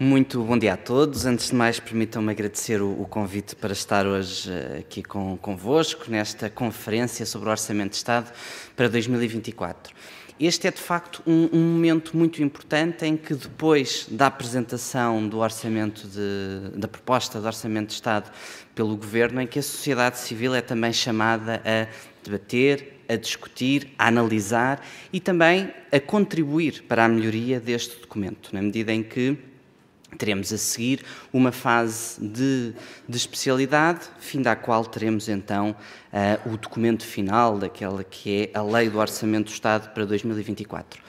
Muito bom dia a todos. Antes de mais, permitam-me agradecer o convite para estar hoje aqui convosco, nesta conferência sobre o Orçamento de Estado para 2024. Este é, de facto, um momento muito importante em que, depois da apresentação do da proposta de Orçamento de Estado pelo Governo, em que a sociedade civil é também chamada a debater, a discutir, a analisar e também a contribuir para a melhoria deste documento, na medida em que teremos a seguir uma fase de especialidade, fim da qual teremos então o documento final daquela que é a Lei do Orçamento do Estado para 2024.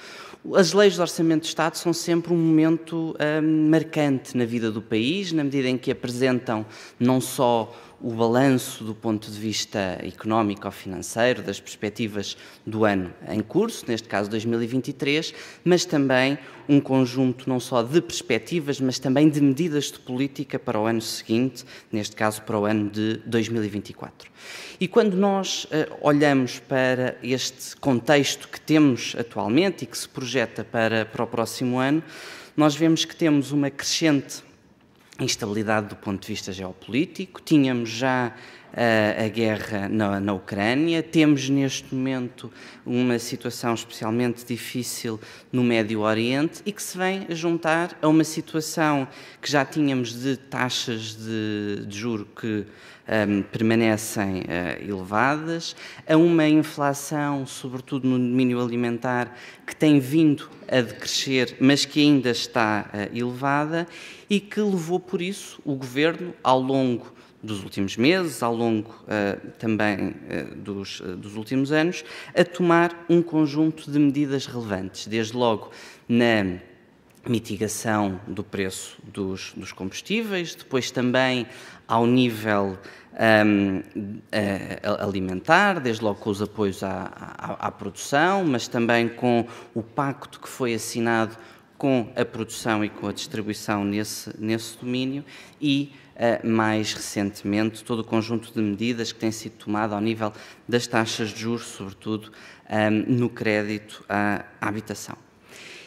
As leis do Orçamento do Estado são sempre um momento marcante na vida do país, na medida em que apresentam não só o balanço do ponto de vista económico ou financeiro, das perspectivas do ano em curso, neste caso 2023, mas também um conjunto não só de perspectivas, mas também de medidas de política para o ano seguinte, neste caso para o ano de 2024. E quando nós olhamos para este contexto que temos atualmente e que se projeta para o próximo ano, nós vemos que temos uma crescente instabilidade do ponto de vista geopolítico. Tínhamos já a guerra na Ucrânia, temos neste momento uma situação especialmente difícil no Médio Oriente e que se vem a juntar a uma situação que já tínhamos de taxas de juros que permanecem elevadas, a uma inflação, sobretudo no domínio alimentar, que tem vindo a decrescer, mas que ainda está elevada e que levou, por isso, o Governo, ao longo dos últimos meses, ao longo também dos últimos anos, a tomar um conjunto de medidas relevantes, desde logo na mitigação do preço dos combustíveis, depois também ao nível alimentar, desde logo com os apoios à produção, mas também com o pacto que foi assinado com a produção e com a distribuição nesse domínio e, mais recentemente, todo o conjunto de medidas que tem sido tomado ao nível das taxas de juros, sobretudo no crédito à habitação.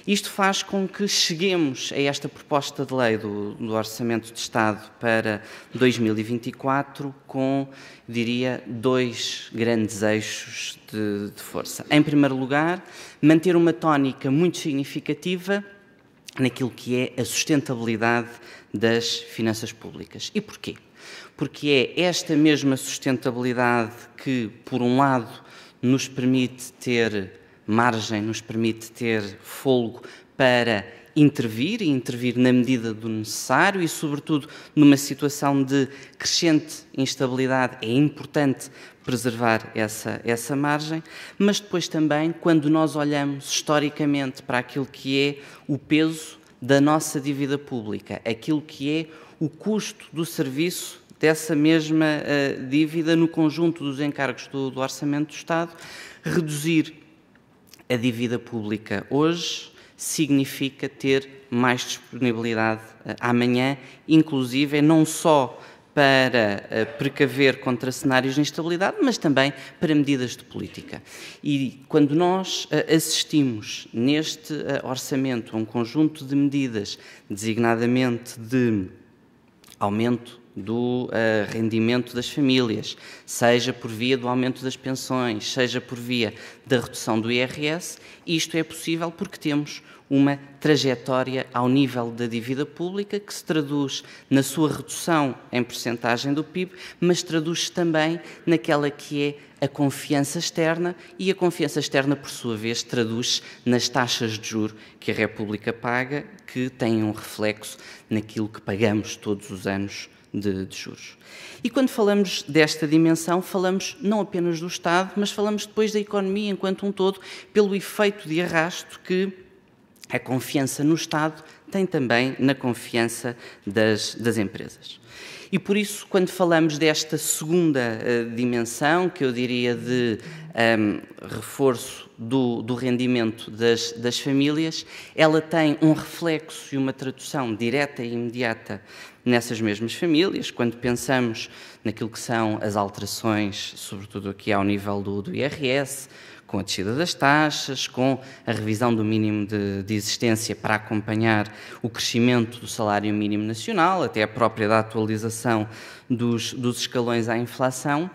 Isto faz com que cheguemos a esta proposta de lei do Orçamento de Estado para 2024 com, diria, dois grandes eixos de força. Em primeiro lugar, manter uma tónica muito significativa naquilo que é a sustentabilidade das finanças públicas. E porquê? Porque é esta mesma sustentabilidade que, por um lado, nos permite ter margem, nos permite ter fôlego para intervir, e intervir na medida do necessário e, sobretudo, numa situação de crescente instabilidade, é importante preservar essa margem, mas depois também, quando nós olhamos historicamente para aquilo que é o peso da nossa dívida pública, aquilo que é o custo do serviço dessa mesma dívida no conjunto dos encargos do Orçamento do Estado, reduzir a dívida pública hoje significa ter mais disponibilidade amanhã, inclusive não só para precaver contra cenários de instabilidade, mas também para medidas de política. E quando nós assistimos neste orçamento a um conjunto de medidas, designadamente de aumento do rendimento das famílias, seja por via do aumento das pensões, seja por via da redução do IRS, isto é possível porque temos uma trajetória ao nível da dívida pública que se traduz na sua redução em percentagem do PIB, mas traduz-se também naquela que é a confiança externa e a confiança externa, por sua vez, traduz-se nas taxas de juros que a República paga, que têm um reflexo naquilo que pagamos todos os anos de juros. E quando falamos desta dimensão, falamos não apenas do Estado, mas falamos depois da economia enquanto um todo, pelo efeito de arrasto que a confiança no Estado tem também na confiança das empresas. E por isso, quando falamos desta segunda dimensão, que eu diria de reforço do rendimento das famílias, ela tem um reflexo e uma tradução direta e imediata nessas mesmas famílias, quando pensamos naquilo que são as alterações, sobretudo aqui ao nível do IRS, com a descida das taxas, com a revisão do mínimo de existência para acompanhar o crescimento do salário mínimo nacional, até a própria da atualização dos escalões à inflação,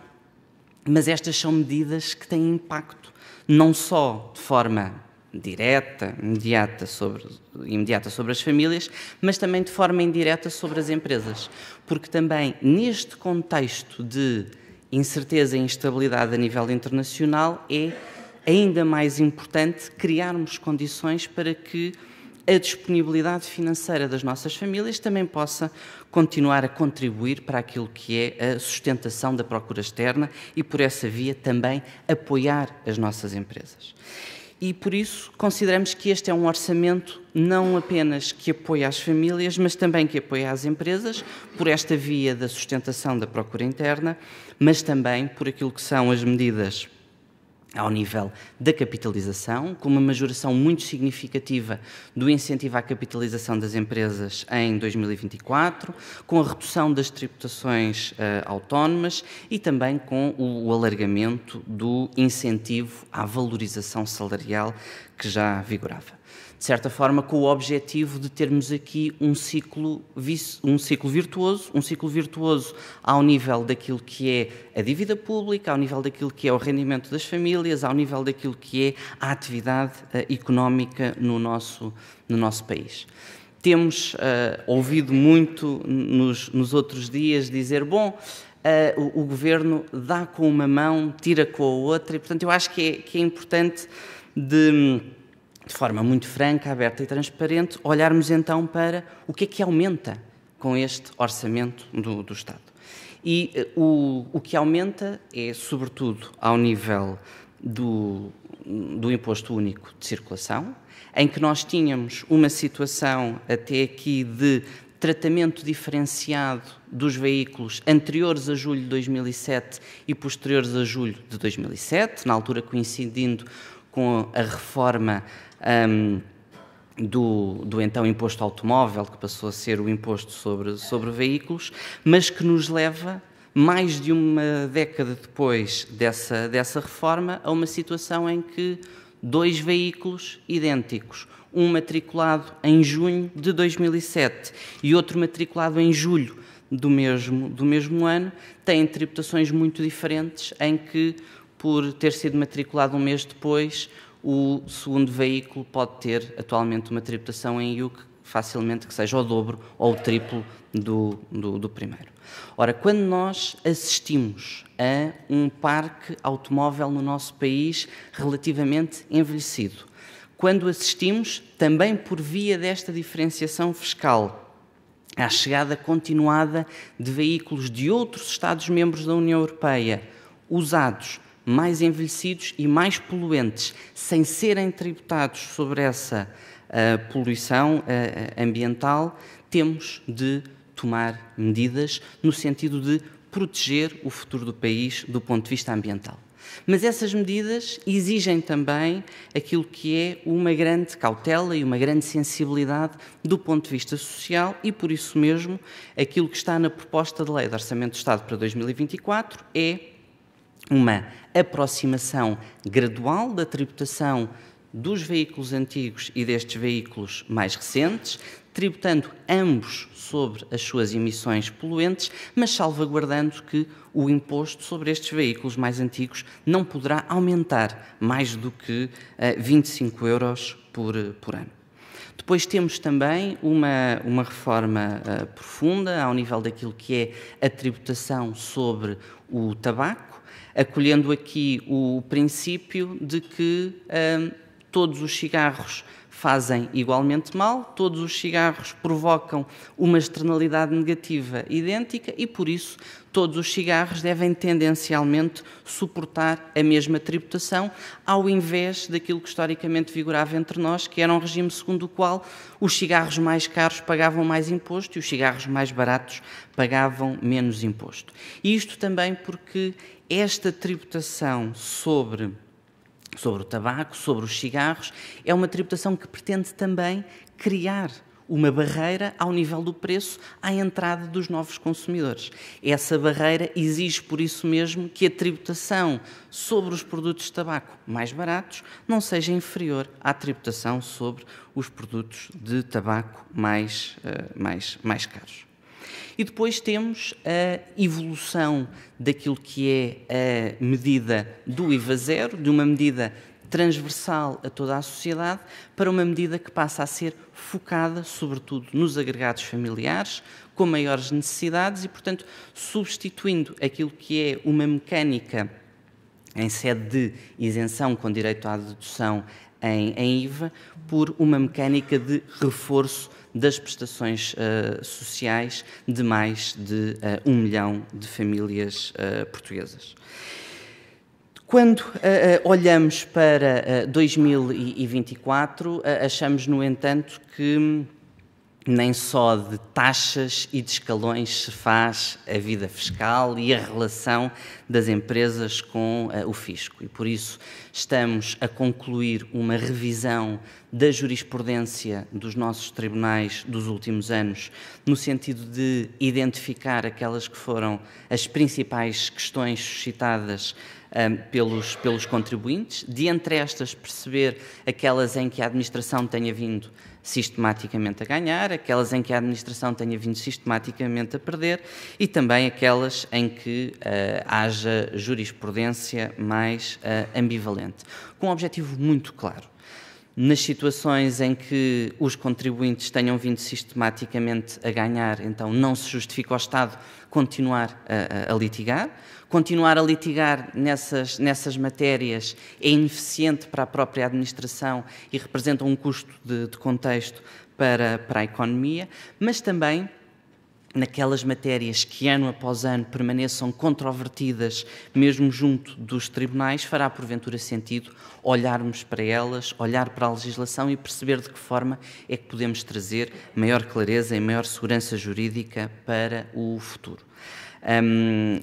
mas estas são medidas que têm impacto não só de forma direta, imediata sobre as famílias, mas também de forma indireta sobre as empresas, porque também neste contexto de incerteza e instabilidade a nível internacional é ainda mais importante criarmos condições para que a disponibilidade financeira das nossas famílias também possa continuar a contribuir para aquilo que é a sustentação da procura externa e, por essa via, também apoiar as nossas empresas. E, por isso, consideramos que este é um orçamento não apenas que apoia as famílias, mas também que apoia as empresas, por esta via da sustentação da procura interna, mas também por aquilo que são as medidas ao nível da capitalização, com uma majoração muito significativa do incentivo à capitalização das empresas em 2024, com a redução das tributações autónomas e também com o alargamento do incentivo à valorização salarial que já vigorava. De certa forma, com o objetivo de termos aqui um ciclo virtuoso ao nível daquilo que é a dívida pública, ao nível daquilo que é o rendimento das famílias, ao nível daquilo que é a atividade económica no nosso país. Temos ouvido muito nos outros dias dizer, bom, o Governo dá com uma mão, tira com a outra, e portanto eu acho que é importante de forma muito franca, aberta e transparente, olharmos então para o que aumenta com este orçamento do Estado. E o que aumenta é, sobretudo, ao nível do Imposto Único de Circulação, em que nós tínhamos uma situação até aqui de tratamento diferenciado dos veículos anteriores a julho de 2007 e posteriores a julho de 2007, na altura coincidindo com a reforma do então imposto automóvel, que passou a ser o imposto sobre veículos, mas que nos leva, mais de uma década depois dessa reforma, a uma situação em que dois veículos idênticos, um matriculado em junho de 2007 e outro matriculado em julho do mesmo ano, têm tributações muito diferentes, em que, por ter sido matriculado um mês depois, o segundo veículo pode ter atualmente uma tributação em IUC facilmente que seja o dobro ou o triplo do primeiro. Ora, quando nós assistimos a um parque automóvel no nosso país relativamente envelhecido, quando assistimos, também por via desta diferenciação fiscal, à chegada continuada de veículos de outros Estados-membros da União Europeia, usados, mais envelhecidos e mais poluentes, sem serem tributados sobre essa poluição ambiental, temos de tomar medidas no sentido de proteger o futuro do país do ponto de vista ambiental. Mas essas medidas exigem também aquilo que é uma grande cautela e uma grande sensibilidade do ponto de vista social e, por isso mesmo, aquilo que está na proposta de lei de Orçamento do Estado para 2024 é uma aproximação gradual da tributação dos veículos antigos e destes veículos mais recentes, tributando ambos sobre as suas emissões poluentes, mas salvaguardando que o imposto sobre estes veículos mais antigos não poderá aumentar mais do que 25 euros por ano. Depois temos também uma reforma profunda ao nível daquilo que é a tributação sobre o tabaco, acolhendo aqui o princípio de que todos os cigarros fazem igualmente mal, todos os cigarros provocam uma externalidade negativa idêntica e, por isso, todos os cigarros devem tendencialmente suportar a mesma tributação, ao invés daquilo que historicamente vigorava entre nós, que era um regime segundo o qual os cigarros mais caros pagavam mais imposto e os cigarros mais baratos pagavam menos imposto. E isto também porque esta tributação sobre o tabaco, sobre os cigarros, é uma tributação que pretende também criar uma barreira ao nível do preço à entrada dos novos consumidores. Essa barreira exige, por isso mesmo, que a tributação sobre os produtos de tabaco mais baratos não seja inferior à tributação sobre os produtos de tabaco mais caros. E depois temos a evolução daquilo que é a medida do IVA zero, de uma medida transversal a toda a sociedade, para uma medida que passa a ser focada, sobretudo, nos agregados familiares, com maiores necessidades e, portanto, substituindo aquilo que é uma mecânica em sede de isenção com direito à dedução em IVA, por uma mecânica de reforço das prestações sociais de mais de 1 milhão de famílias portuguesas. Quando olhamos para 2024, achamos, no entanto, que nem só de taxas e de escalões se faz a vida fiscal e a relação das empresas com o fisco. E, por isso, estamos a concluir uma revisão da jurisprudência dos nossos tribunais dos últimos anos, no sentido de identificar aquelas que foram as principais questões suscitadas pelos contribuintes, de entre estas perceber aquelas em que a administração tenha vindo sistematicamente a ganhar, aquelas em que a administração tenha vindo sistematicamente a perder e também aquelas em que haja jurisprudência mais ambivalente, com um objetivo muito claro. Nas situações em que os contribuintes tenham vindo sistematicamente a ganhar, então não se justifica ao Estado continuar a litigar. Continuar a litigar nessas matérias é ineficiente para a própria administração e representa um custo de contexto para a economia, mas também naquelas matérias que ano após ano permaneçam controvertidas, mesmo junto dos tribunais, fará porventura sentido olharmos para elas, olhar para a legislação e perceber de que forma é que podemos trazer maior clareza e maior segurança jurídica para o futuro.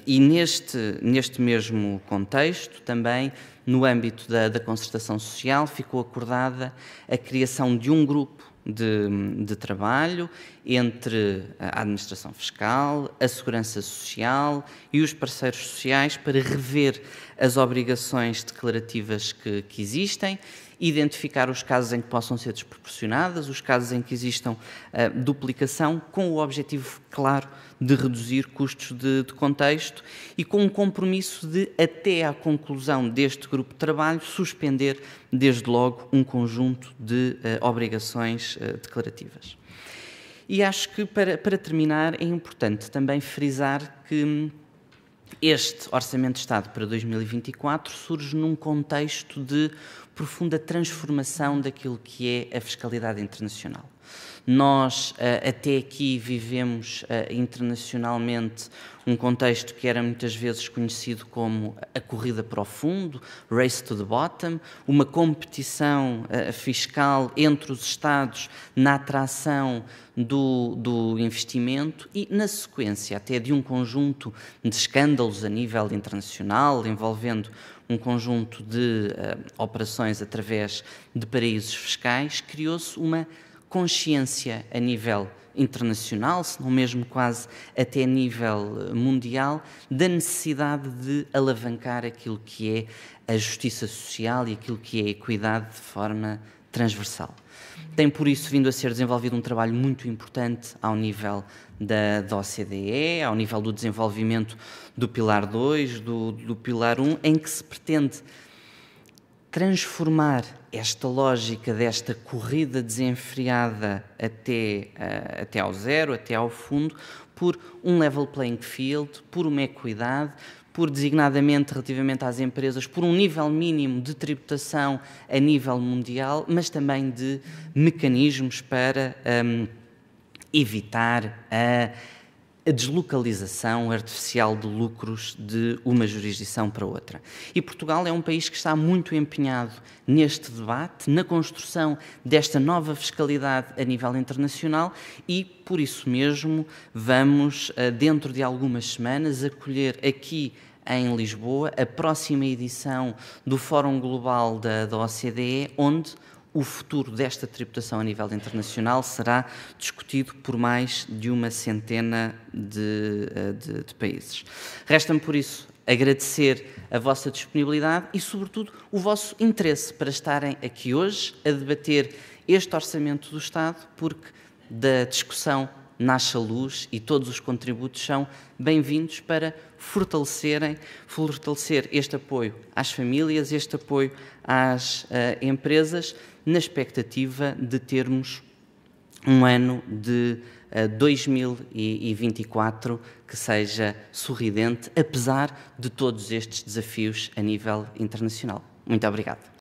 E neste mesmo contexto, também no âmbito da concertação social, ficou acordada a criação de um grupo de trabalho entre a administração fiscal, a segurança social e os parceiros sociais para rever as obrigações declarativas que existem, identificar os casos em que possam ser desproporcionadas, os casos em que existam duplicação, com o objetivo claro de reduzir custos de contexto e com um compromisso de, até à conclusão deste grupo de trabalho, suspender, desde logo, um conjunto de obrigações declarativas. E acho que, para terminar, é importante também frisar que este Orçamento de Estado para 2024 surge num contexto de profunda transformação daquilo que é a fiscalidade internacional. Nós, até aqui, vivemos internacionalmente um contexto que era muitas vezes conhecido como a corrida para o fundo, race to the bottom, uma competição fiscal entre os Estados na atração do investimento e, na sequência, até de um conjunto de escândalos a nível internacional, envolvendo um conjunto de operações através de paraísos fiscais, criou-se uma consciência a nível internacional, se não mesmo quase até a nível mundial, da necessidade de alavancar aquilo que é a justiça social e aquilo que é a equidade de forma transversal. Tem, por isso, vindo a ser desenvolvido um trabalho muito importante ao nível da OCDE, ao nível do desenvolvimento do Pilar 2, do Pilar 1, em que se pretende transformar esta lógica desta corrida desenfreada até ao zero, até ao fundo, por um level playing field, por uma equidade, por, designadamente, relativamente às empresas, por um nível mínimo de tributação a nível mundial, mas também de mecanismos para evitar a deslocalização artificial de lucros de uma jurisdição para outra. E Portugal é um país que está muito empenhado neste debate, na construção desta nova fiscalidade a nível internacional e, por isso mesmo, vamos, dentro de algumas semanas, acolher aqui em Lisboa a próxima edição do Fórum Global da OCDE, onde o futuro desta tributação a nível internacional será discutido por mais de uma centena de países. Resta-me, por isso, agradecer a vossa disponibilidade e, sobretudo, o vosso interesse para estarem aqui hoje a debater este Orçamento do Estado, porque da discussão nasce a luz e todos os contributos são bem-vindos para fortalecer este apoio às famílias, este apoio às empresas, na expectativa de termos um ano de 2024 que seja sorridente, apesar de todos estes desafios a nível internacional. Muito obrigado.